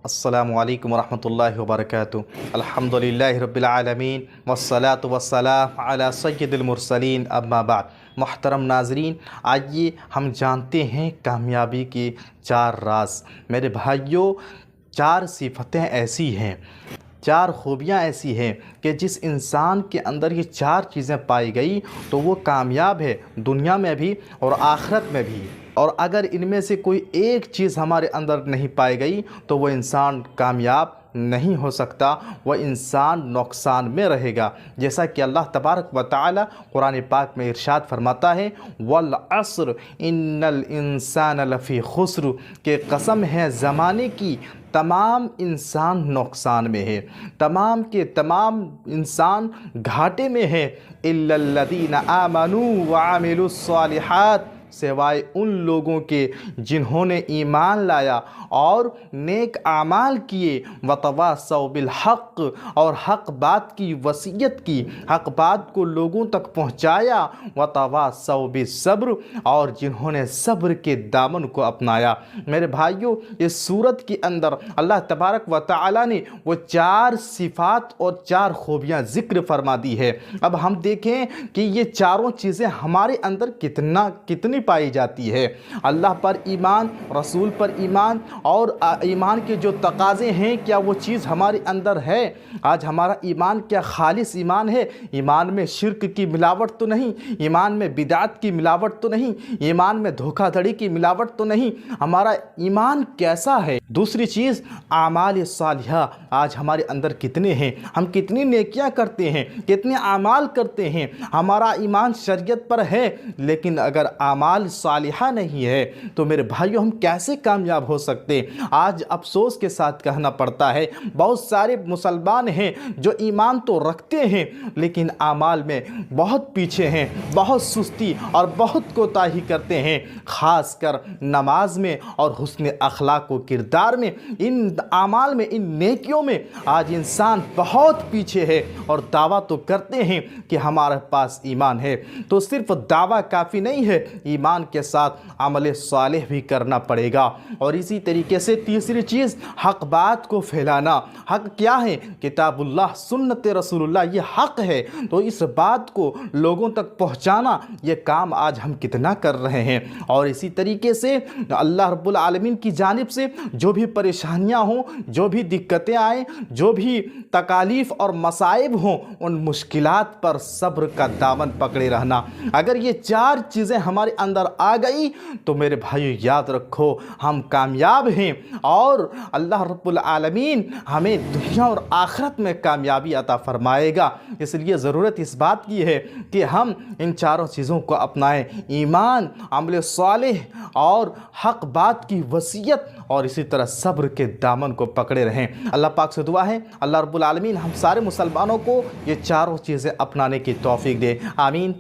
السلام علیکم ورحمۃ اللہ وبرکاتہ۔ الحمدللہ رب العالمین والصلاة والسلام علی سید المرسلین، اما بعد۔ محترم ناظرین، آئیے ہم جانتے ہیں کامیابی کے 4 راز۔ میرے بھائیوں، 4 صفتیں ایسی ہیں، 4 خوبیاں ایسی ہیں کہ جس انسان کے اندر یہ 4 چیزیں پائی گئی تو وہ کامیاب ہے، دنیا میں بھی اور آخرت میں بھی۔ اور اگر ان میں سے کوئی ایک چیز ہمارے اندر نہیں پائی گئی تو وہ انسان کامیاب نہیں ہو سکتا، وہ انسان نقصان میں رہے گا۔ جیسا کہ اللہ تبارک و تعالی قرآن پاک میں ارشاد فرماتا ہے، والعصر ان الانسان لفی خسر، کہ قسم ہے زمانے کی، تمام انسان نقصان میں ہے، تمام کے تمام انسان گھاٹے میں ہے، الا الذین آمنوا وعملوا الصالحات، سوائے ان لوگوں کے جنہوں نے ایمان لایا اور نیک اعمال کیے، وتواصوا بالحق، اور حق بات کی وصیت کی، حق بات کو لوگوں تک پہنچایا، وتواصوا بالصبر، اور جنہوں نے صبر کے دامن کو اپنایا۔ میرے بھائیوں، اس سورت کے اندر اللہ تبارک و تعالی نے وہ 4 صفات اور 4 خوبیاں ذکر فرما دی ہے۔ اب ہم دیکھیں کہ یہ چاروں چیزیں ہمارے اندر کتنی پائی جاتی ہے۔ اللہ پر ایمان، رسول پر ایمان، اور ایمان کے جو تقاضے ہیں، کیا وہ چیز ہمارے اندر ہے؟ آج ہمارا ایمان کیا خالص ایمان ہے؟ ایمان میں شرک کی ملاوٹ تو نہیں، ایمان میں بدعت کی ملاوٹ تو نہیں، ایمان میں دھوکہ دھڑی کی ملاوٹ تو نہیں؟ ہمارا ایمان کیسا ہے؟ دوسری چیز، اعمال صالحہ آج ہمارے اندر کتنے ہیں؟ ہم کتنی نیکیاں کرتے ہیں، کتنے اعمال کرتے ہیں؟ ہمارا ایمان شریعت پر ہے، لیکن اگر اعمال صالحہ نہیں ہے تو میرے بھائیوں ہم کیسے کامیاب ہو سکتے؟ آج افسوس کے ساتھ کہنا پڑتا ہے، بہت سارے مسلمان ہیں جو ایمان تو رکھتے ہیں لیکن اعمال میں بہت پیچھے ہیں، بہت سستی اور بہت کوتاہی کرتے ہیں، خاص کر نماز میں اور حسن اخلاق و کردار میں، ان اعمال میں، ان نیکیوں میں آج انسان بہت پیچھے ہے۔ اور دعویٰ تو کرتے ہیں کہ ہمارے پاس ایمان ہے، تو صرف دعویٰ کافی نہیں ہے، ایمان کے ساتھ عمل صالح بھی کرنا پڑے گا۔ اور اسی طریقے سے تیسری چیز، حق بات کو پھیلانا۔ حق کیا ہے؟ کتاب اللہ، سنت رسول اللہ، یہ حق ہے، تو اس بات کو لوگوں تک پہنچانا، یہ کام آج ہم کتنا کر رہے ہیں؟ اور اسی طریقے سے اللہ رب العالمین کی جانب سے جو بھی پریشانیاں ہوں، جو بھی دقتیں آئیں، جو بھی تکالیف اور مصائب ہوں، ان مشکلات پر صبر کا دامن پکڑے رہنا۔ اگر یہ 4 چیزیں ہمارے اندر آ گئی تو میرے بھائیو یاد رکھو، ہم کامیاب ہیں، اور اللہ رب العالمین ہمیں دنیا اور آخرت میں کامیابی عطا فرمائے گا۔ اس لیے ضرورت اس بات کی ہے کہ ہم ان 4 چیزوں کو اپنائیں، ایمان، عمل صالح اور حق بات کی وصیت، اور اسی طرح صبر کے دامن کو پکڑے رہیں۔ اللہ پاک سے دعا ہے اللہ رب العالمین ہم سارے مسلمانوں کو یہ 4 چیزیں اپنانے کی توفیق دے، آمین۔